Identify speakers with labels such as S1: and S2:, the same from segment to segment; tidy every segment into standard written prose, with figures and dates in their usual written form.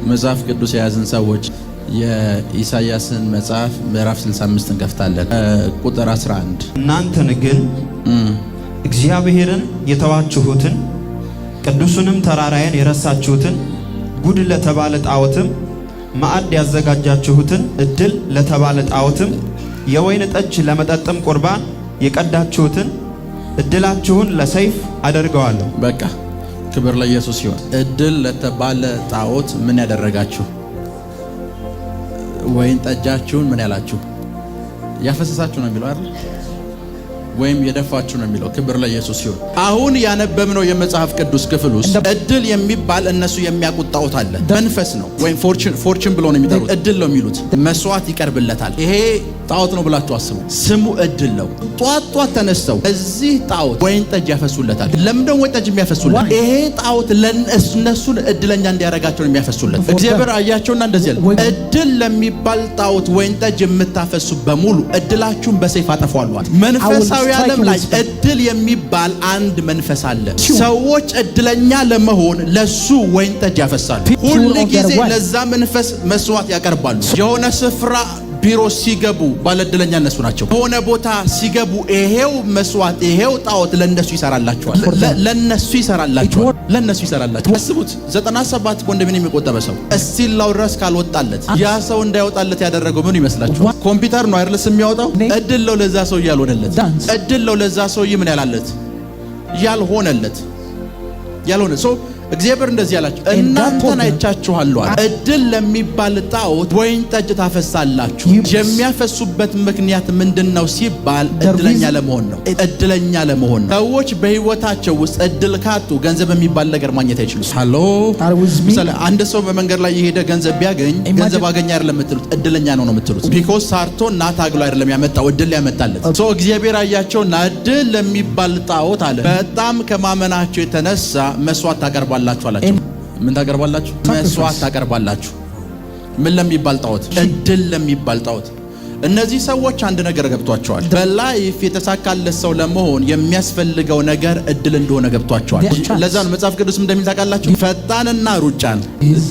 S1: መጽሐፍ ቅዱስ የያዝን ሰዎች የኢሳይያስን መጽሐፍ ምዕራፍ 65 እንከፍታለን። ቁጥር 11
S2: እናንተን ግን እግዚአብሔርን የተዋችሁትን ቅዱሱንም ተራራዬን የረሳችሁትን ጉድ ለተባለ ጣዖትም ማዕድ ያዘጋጃችሁትን እድል ለተባለ ጣዖትም የወይን ጠጅ ለመጠጥም ቁርባን የቀዳችሁትን እድላችሁን ለሰይፍ አደርገዋለሁ።
S1: በቃ ክብር ለኢየሱስ ይሁን። እድል ለተባለ ጣዖት ምን ያደረጋችሁ? ወይን ጠጃችሁን ምን ያላችሁ? ያፈሰሳችሁ ነው የሚለው አይደል? ወይም የደፋችሁ ነው የሚለው። ክብር ለኢየሱስ ይሁን። አሁን ያነበብነው የመጽሐፍ ቅዱስ ክፍል ውስጥ እድል የሚባል እነሱ የሚያውቁት ጣዖት አለ። መንፈስ ነው ወይም ፎርቹን ብሎ ነው የሚጠሩት። እድል ነው የሚሉት። መስዋዕት ይቀርብለታል። ይሄ ጣዖት ነው ብላችሁ አስቡ። ስሙ እድል ነው። ጧት ተነስተው እዚህ ጣዖት ወይን ጠጅ ያፈሱለታል። ለምንድነው ወይን ጠጅ የሚያፈሱለት? ይሄ ጣዖት ለእነሱን እድለኛ እንዲያረጋቸው ነው የሚያፈሱለት። እግዚአብሔር አያቸውና እንደዚህ ያለ እድል ለሚባል ጣዖት ወይን ጠጅ የምታፈሱ በሙሉ እድላችሁን በሰይፍ አጠፋዋለሁ። መንፈሳዊ ዓለም ላይ እድል የሚባል አንድ መንፈስ አለ። ሰዎች እድለኛ ለመሆን ለሱ ወይን ጠጅ ያፈሳሉ። ሁሉ ጊዜ ለዛ መንፈስ መስዋዕት ያቀርባሉ። የሆነ ስፍራ ቢሮ ሲገቡ ባለእድለኛ እነሱ ናቸው። የሆነ ቦታ ሲገቡ ይሄው መስዋዕት ይሄው ጣዖት ለነሱ ይሰራላቸዋል። ለነሱ ይሰራላቸዋል። አስቡት 97 ኮንዶሚኒየም የሚቆጠበ ሰው እስቲላው ድረስ ካልወጣለት ያ ሰው እንዳይወጣለት ያደረገው ምን ይመስላችኋል? ኮምፒውተር ነው አይደል የሚያወጣው? እድል ነው ለዛ ሰው ያልሆነለት። እድል ነው ለዛ ሰው ምን ያላለት ያልሆነለት ሰው። እግዚአብሔር እንደዚህ ያላችሁ እናንተን አይቻችኋለሁ። እድል ለሚባል ጣዖት ወይን ጠጅ ታፈሳላችሁ። የሚያፈሱበት ምክንያት ምንድነው ሲባል እድለኛ ለመሆን ነው። እድለኛ ለመሆን ነው። ሰዎች በህይወታቸው ውስጥ እድል ካጡ ገንዘብ የሚባል ነገር ማግኘት አይችሉም። ሃሎ ምሳሌ አንድ ሰው በመንገድ ላይ የሄደ ገንዘብ ቢያገኝ ገንዘብ አገኘ አይደለም የምትሉት፣ እድለኛ ነው የምትሉት። ቢኮዝ ሳርቶና ታግሎ አይደለም ያመጣው፣ እድል ያመጣለት። ሶ እግዚአብሔር አያቸውና እድል ለሚባል ጣዖት አለ በጣም ከማመናቸው የተነሳ መስዋዕት ታቀርባላችሁ አላችሁ። ምን ታቀርባላችሁ? መስዋዕት ታቀርባላችሁ። ምን ለሚባል ጣዖት? እድል ለሚባል ጣዖት። እነዚህ ሰዎች አንድ ነገር ገብቷቸዋል። በላይፍ የተሳካለት ሰው ለመሆን የሚያስፈልገው ነገር እድል እንደሆነ ገብቷቸዋል። ለዛ ነው መጽሐፍ ቅዱስ እንደሚል ታውቃላችሁ፣ ፈጣንና ሩጫን፣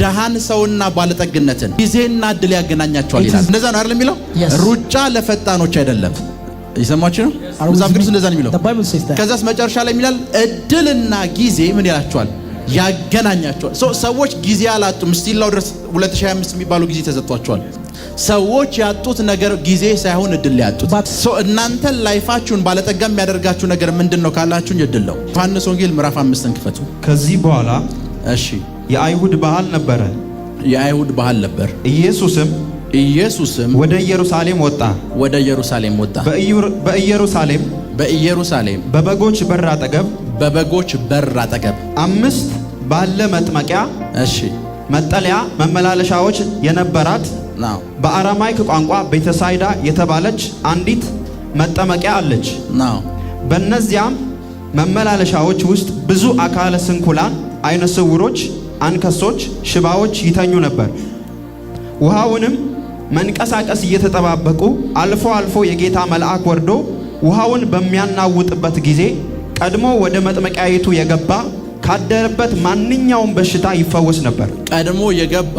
S1: ደሃን ሰውና ባለጠግነትን፣ ጊዜና እድል ያገናኛቸዋል ይላል። እንደዛ ነው አይደል የሚለው? ሩጫ ለፈጣኖች አይደለም። ይሰማችሁ ነው? መጽሐፍ ቅዱስ እንደዛ ነው የሚለው። ከዛስ መጨረሻ ላይ የሚላል እድልና ጊዜ ምን ያላቸዋል? ያገናኛቸዋል። ሰዎች ጊዜ አላጡም። ስቲላው ድረስ 2025 የሚባለው ጊዜ ተሰጥቷቸዋል። ሰዎች ያጡት ነገር ጊዜ ሳይሆን እድል ያጡት። እናንተ ላይፋችሁን ባለጠጋ የሚያደርጋችሁ ነገር ምንድነው ካላችሁኝ እድል ነው። ዮሐንስ ወንጌል ምዕራፍ 5 ክፈቱ። ከዚህ በኋላ
S2: እሺ የአይሁድ በዓል ነበረ።
S1: የአይሁድ በዓል ነበር። ኢየሱስም ወደ ኢየሩሳሌም ወጣ። በኢየሩሳሌም በበጎች በር አጠገብ 5 ባለ መጥመቂያ መጠለያ መመላለሻዎች የነበራት በአራማይክ ቋንቋ ቤተሳይዳ የተባለች አንዲት መጠመቂያ አለች። በእነዚያም መመላለሻዎች ውስጥ ብዙ አካለ ስንኩላን፣ አይነ ስውሮች፣ አንከሶች፣ ሽባዎች ይተኙ ነበር። ውሃውንም መንቀሳቀስ እየተጠባበቁ አልፎ አልፎ የጌታ መልአክ ወርዶ ውሃውን በሚያናውጥበት ጊዜ ቀድሞ ወደ መጥመቂያይቱ የገባ ካደረበት ማንኛውም በሽታ ይፈወስ ነበር። ቀድሞ የገባ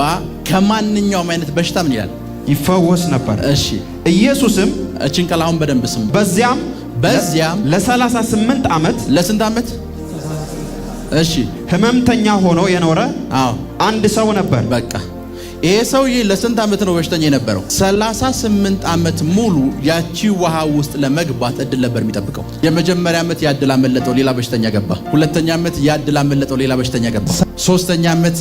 S1: ከማንኛውም አይነት በሽታ ምን ይላል?
S2: ይፈወስ ነበር።
S1: እሺ
S2: ኢየሱስም
S1: እቺን ቃል አሁን በደንብ ስሙ።
S2: በዚያም ለ38 ዓመት
S1: ለስንት ዓመት? እሺ
S2: ህመምተኛ ሆኖ የኖረ አንድ ሰው ነበር።
S1: በቃ ይሄ ሰውዬ ለስንት ዓመት ነው በሽተኛ የነበረው? 38 ዓመት ሙሉ ያቺ ውሃ ውስጥ ለመግባት እድል ነበር የሚጠብቀው። የመጀመሪያ ዓመት ያድል አመለጠው፣ ሌላ በሽተኛ ገባ። ሁለተኛ ዓመት ያድል አመለጠው፣ ሌላ በሽተኛ ገባ። ሶስተኛ ዓመት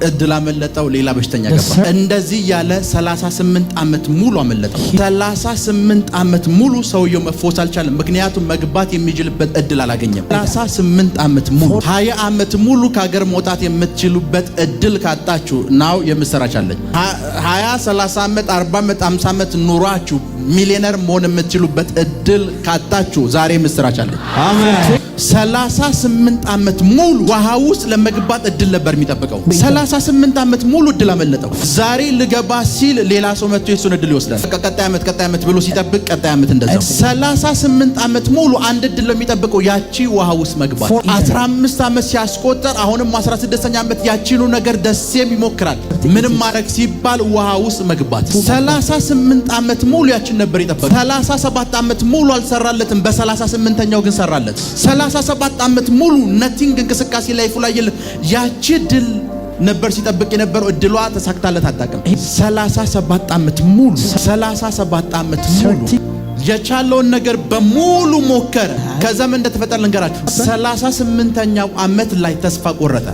S1: እድል አመለጠው፣ ሌላ በሽተኛ ገባ። እንደዚህ ያለ 38 ዓመት ሙሉ አመለጠው። 38 ዓመት ሙሉ ሰውየው መፈወስ አልቻለም። ምክንያቱም መግባት የሚችልበት እድል አላገኘም። 38 ዓመት ሙሉ 20 ዓመት ሙሉ ከሀገር መውጣት የምትችሉበት እድል ካጣችሁ ናው የምስራች አለኝ። 20 30 ዓመት 40 ዓመት 50 ዓመት ኑሯችሁ ሚሊዮነር መሆን የምትችሉበት እድል ካጣችሁ ዛሬ የምስራች አለኝ። አሜን። 38 ዓመት ሙሉ ውሃ ውስጥ ለመግባት እድል ነበር የሚጠብቀው። 38 ዓመት ሙሉ እድል አመለጠው። ዛሬ ልገባ ሲል ሌላ ሰው መጥቶ የሱን እድል ይወስዳል። ቀጣይ ዓመት ብሎ ሲጠብቅ ቀጣይ ዓመት እንደዛው 38 ዓመት ሙሉ አንድ እድል ለሚጠብቀው ያቺ ውሃ ውስጥ መግባት። 15 ዓመት ሲያስቆጠር አሁንም 16ኛ ዓመት ያቺኑ ነገር ደሴም ይሞክራል። ምንም ማድረግ ሲባል ውሃ ውስጥ መግባት። 38 ዓመት ሙሉ ያችን ነበር ይጠብቅ። 37 ዓመት ሙሉ አልሰራለትም። በ38ኛው ግን ሰራለት። 37 ዓመት ሙሉ ነቲንግ እንቅስቃሴ ላይ ይፈላል። ያቺ ድል ነበር ሲጠብቅ የነበረው። እድሏ ተሳክታለት አጣቀም። 37 ዓመት ሙሉ የቻለውን ነገር በሙሉ ሞከረ። ከዛም እንደተፈጠረ ልንገራችሁ። 38ኛው ዓመት ላይ ተስፋ ቆረጠ።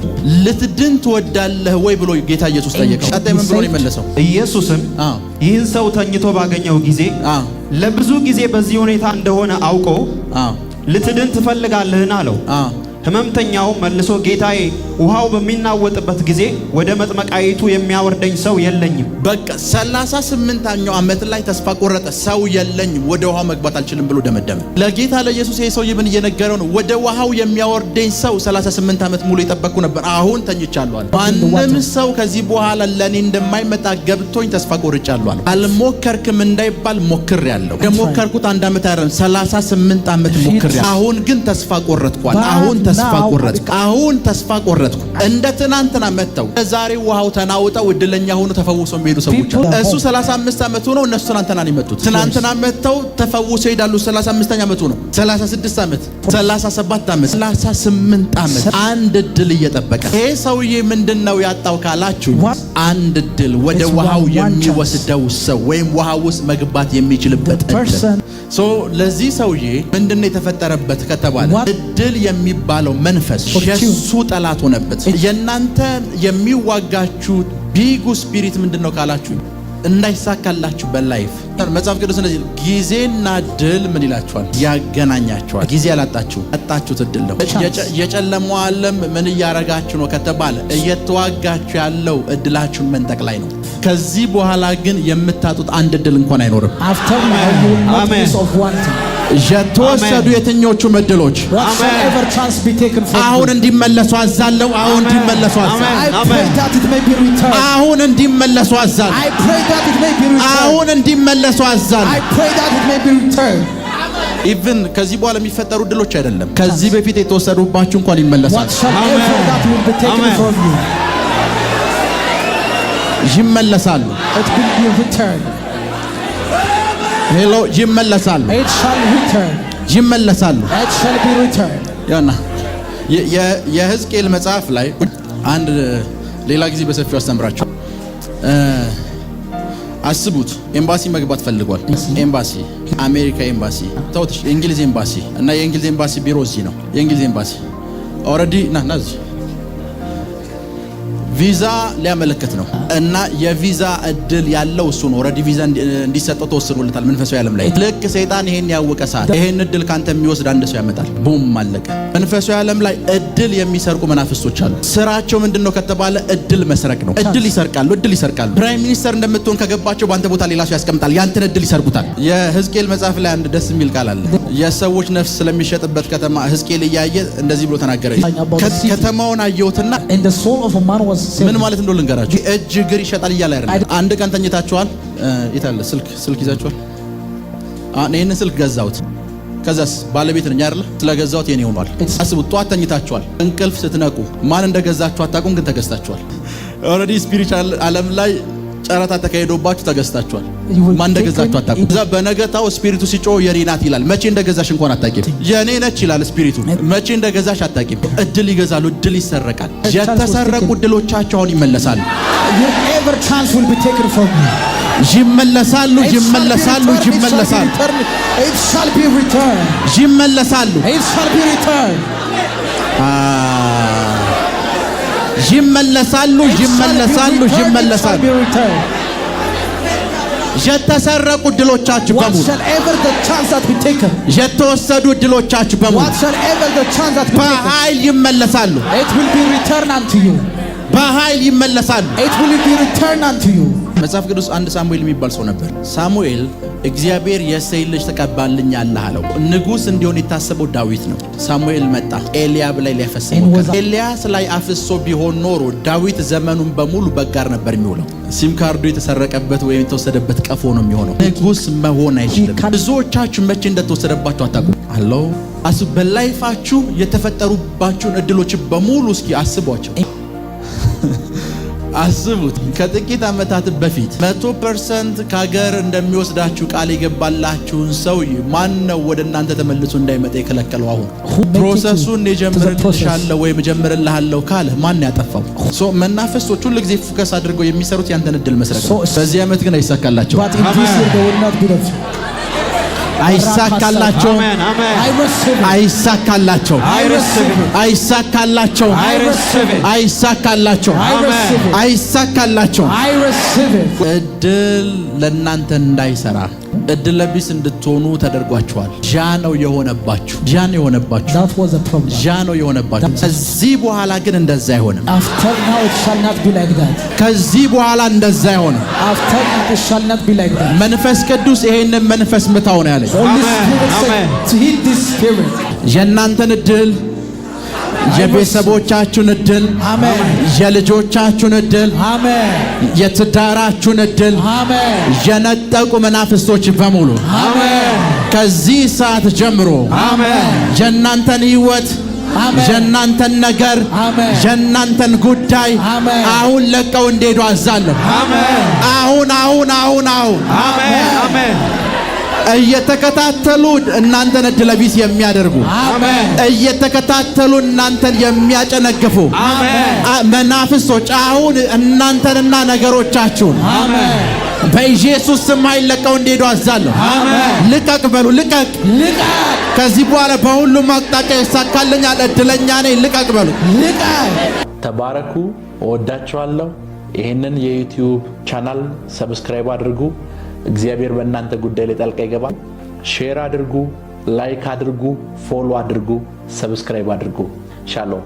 S1: ልትድን ትወዳለህ ወይ ብሎ ጌታ ኢየሱስ ጠየቀው። ቀጣይ ምን ብሎ ይመለሰው?
S2: ኢየሱስም ይህን ሰው ተኝቶ ባገኘው ጊዜ ለብዙ ጊዜ በዚህ ሁኔታ እንደሆነ አውቆ ልትድን ትፈልጋለህን አለው። ሕመምተኛው መልሶ ጌታዬ ውሃው በሚናወጥበት ጊዜ ወደ መጥመቃይቱ የሚያወርደኝ ሰው የለኝም።
S1: በቃ 38ኛው ዓመት ላይ ተስፋ ቆረጠ። ሰው የለኝም፣ ወደ ውሃው መግባት አልችልም ብሎ ደመደመ። ለጌታ ለኢየሱስ ይሄ ሰው ይብን እየነገረው ነው። ወደ ውሃው የሚያወርደኝ ሰው 38 ዓመት ሙሉ የጠበቅኩ ነበር፣ አሁን ተኝቻለሁ አለ። ማንም ሰው ከዚህ በኋላ ለኔ እንደማይመጣ ገብቶኝ ተስፋ ቆርጫለሁ አለ። አልሞከርክም እንዳይባል ሞክሬያለሁ። የሞከርኩት 1 ዓመት አይደለም 38 ዓመት ሞክሬያለሁ። አሁን ግን ተስፋ ቆረጥኳል። አሁን ተስፋ ቆረጥኩ። እንደ ትናንትና መተው ዛሬ ውሃው ተናውጠው እድለኛ ሆኖ ተፈውሰው የሚሄዱ ሰዎች አሉ። እሱ 35 ዓመት ሆኖ እነሱ ትናንትና ነው የመጡት። ትናንትና መተው ተፈውሰው ይሄዳሉ። 35ኛ ዓመቱ ነው። 36 ዓመት፣ 37 ዓመት፣ 38 ዓመት አንድ እድል እየጠበቀ። ይሄ ሰውዬ ምንድነው ያጣው ካላችሁ፣ አንድ እድል ወደ ውሃው የሚወስደው ሰው ወይም ውሃ ውስጥ መግባት የሚችልበት እድል። ለዚህ ሰውዬ ምንድነው የተፈጠረበት ከተባለ እድል የሚባለው መንፈስ የሱ ጠላት ሆነበት። የናንተ የሚዋጋችሁ ቢጉ ስፒሪት ምንድነው ካላችሁ፣ እንዳይሳካላችሁ በላይፍ መጽሐፍ ቅዱስ እንደዚህ ጊዜና ድል ምን ይላችኋል? ያገናኛችኋል። ጊዜ ያጣችሁት እድል ነው። የጨለመው ዓለም ምን እያረጋችሁ ነው ከተባለ እየተዋጋችሁ ያለው እድላችሁን መንጠቅ ላይ ነው። ከዚህ በኋላ ግን የምታጡት አንድ እድል እንኳን አይኖርም። የተወሰዱ የትኞቹ እድሎች አሁን እንዲመለሱ አዛለሁ። አሁን እንዲመለሱ አዛለሁ። አሁን እንዲመለሱ አዛለሁ። አሁን እንዲመለሱ አዛለሁ። ኢቭን ከዚህ በኋላ የሚፈጠሩ እድሎች አይደለም፣ ከዚህ በፊት የተወሰዱባችሁ እንኳን ይመለሳሉ። ይመለሳሉ። ሄሎ ይመለሳሉ። ይመለሳሉ። ያና የሕዝቅኤል መጽሐፍ ላይ አንድ ሌላ ጊዜ በሰፊው አስተምራችሁ። አስቡት፣ ኤምባሲ መግባት ፈልጓል። ኤምባሲ አሜሪካ ኤምባሲ ተውትሽ፣ የእንግሊዝ ኤምባሲ እና የእንግሊዝ ኤምባሲ ቢሮ እዚህ ነው። የእንግሊዝ ኤምባሲ ኦሬዲ ናዚ ቪዛ ሊያመለክት ነው እና የቪዛ እድል ያለው እሱ ነው። ኦሬዲ ቪዛ እንዲሰጠው ተወስኖለታል መንፈሳዊ ዓለም ላይ። ልክ ሰይጣን ይሄን ያወቀ ሰዓት ይሄን እድል ካንተ የሚወስድ አንድ ሰው ያመጣል። ቡም አለቀ። መንፈሳዊ ዓለም ላይ እድል የሚሰርቁ መናፍስቶች አሉ። ስራቸው ምንድነው ከተባለ እድል መስረቅ ነው። እድል ይሰርቃሉ። ፕራይም ሚኒስተር እንደምትሆን ከገባቸው በአንተ ቦታ ሌላ ሰው ያስቀምጣል። ያንተን እድል ይሰርቁታል። የሕዝቅኤል መጽሐፍ ላይ አንድ ደስ የሚል ቃል አለ። የሰዎች ነፍስ ስለሚሸጥበት ከተማ ሕዝቅኤል እያየ እንደዚህ ብሎ ተናገረ። ከተማውን አየሁትና ምን ማለት እንደው ልንገራችሁ፣ እጅ እግር ይሸጣል እያለ አይደል? አንድ ቀን ተኝታችኋል። የታለ ስልክ ይዛችኋል? እኔን ስልክ ገዛሁት። ከዛስ ባለቤት ነኝ አይደል? ስለገዛሁት የኔ ሆኗል። አስቡት፣ ጧት ተኝታችኋል። እንቅልፍ ስትነቁ ማን እንደገዛችሁ አታውቁም፣ ግን ተገዝታችኋል። ኦሬዲ ስፒሪቹዋል ዓለም ላይ ጨረታ ተካሂዶባችሁ ተገዝታችኋል። ማን እንደገዛችሁ አታውቁም። እዛ በነገታው ስፒሪቱ ሲጮህ የኔ ናት ይላል። መቼ እንደገዛሽ እንኳን አታውቂም። የኔ ነች ይላል ስፒሪቱ። መቼ እንደገዛሽ አታውቂም። እድል ይገዛሉ፣ እድል ይሰረቃል። የተሰረቁ እድሎቻቸው አሁን ይመለሳሉ። ይመለሳሉ። የተሰረቁ እድሎቻችሁ በሙሉ የተወሰዱ እድሎቻችሁ በሙሉ በኃይል ይመለሳሉ። በኃይል ይመለሳሉ። መጽሐፍ ቅዱስ አንድ ሳሙኤል የሚባል ሰው ነበር። ሳሙኤል እግዚአብሔር የእሴይን ልጅ ተቀባልኛለህ አለው። ንጉሥ እንዲሆን የታሰበው ዳዊት ነው። ሳሙኤል መጣ፣ ኤልያብ ላይ ሊያፈስሰው። ኤልያስ ላይ አፍሶ ቢሆን ኖሮ ዳዊት ዘመኑን በሙሉ በጋር ነበር የሚውለው። ሲም ካርዱ የተሰረቀበት ወይም የተወሰደበት ቀፎ ነው የሚሆነው። ንጉሥ መሆን አይችልም። ብዙዎቻችሁ መቼ እንደተወሰደባችሁ አታውቁም። አሎ በላይፋችሁ የተፈጠሩባችሁን እድሎች በሙሉ እስኪ አስቧቸው። አስቡት። ከጥቂት ዓመታት በፊት 100% ከሀገር እንደሚወስዳችሁ ቃል የገባላችሁን ሰው ማን ነው ወደ እናንተ ተመልሶ እንዳይመጣ የከለከለው? አሁን ፕሮሰሱን የጀምርልሻለሁ ወይም ጀምርልሃለሁ ካለ ማን ያጠፋው? መናፈስቶች ሁሉ ጊዜ ፎከስ አድርገው የሚሰሩት ያንተን እድል መስረቅ ነው። በዚህ ዓመት ግን አይሳካላቸው። አይሳካላቸው አይሳካላቸው አይሳካላቸው አይሳካላቸው አይሳካላቸው። እድል ለእናንተ እንዳይሰራ እድል ለቢስ እንድትሆኑ ተደርጓችኋል። ጃ ነው የሆነባችሁ። ከዚህ በኋላ ግን እንደዛ አይሆንም። ከዚህ በኋላ እንደዛ አይሆንም። መንፈስ ቅዱስ ይሄንን መንፈስ ምታው ነው ያለኝ። የእናንተን እድል፣ የቤተሰቦቻችሁን እድል፣ የልጆቻችሁን እድል፣ የትዳራችሁን እድል የነጠቁ መናፍስቶች በሙሉ ከዚህ ሰዓት ጀምሮ የእናንተን ሕይወት፣ የእናንተን ነገር፣ የእናንተን ጉዳይ አሁን ለቀው እንዲሄዱ አዛለሁ። አሁን እየተከታተሉ እናንተን እድለ ቢስ የሚያደርጉ እየተከታተሉ እናንተን የሚያጨነግፉ መናፍስቶች አሁን እናንተንና ነገሮቻችሁን በኢየሱስ ስም ለቀው እንዲሄዱ አዛለሁ። ልቀቅ በሉ። ልቀቅ። ከዚህ በኋላ በሁሉም አቅጣጫ ይሳካልኛል፣ እድለኛ ነኝ። ልቀቅ በሉ።
S3: ተባረኩ። እወዳችኋለሁ። ይህንን የዩቲዩብ ቻናል ሰብስክራይብ አድርጉ። እግዚአብሔር በእናንተ ጉዳይ ላይ ጣልቃ ይገባል። ሼር አድርጉ፣ ላይክ አድርጉ፣ ፎሎ አድርጉ፣ ሰብስክራይብ አድርጉ። ሻሎም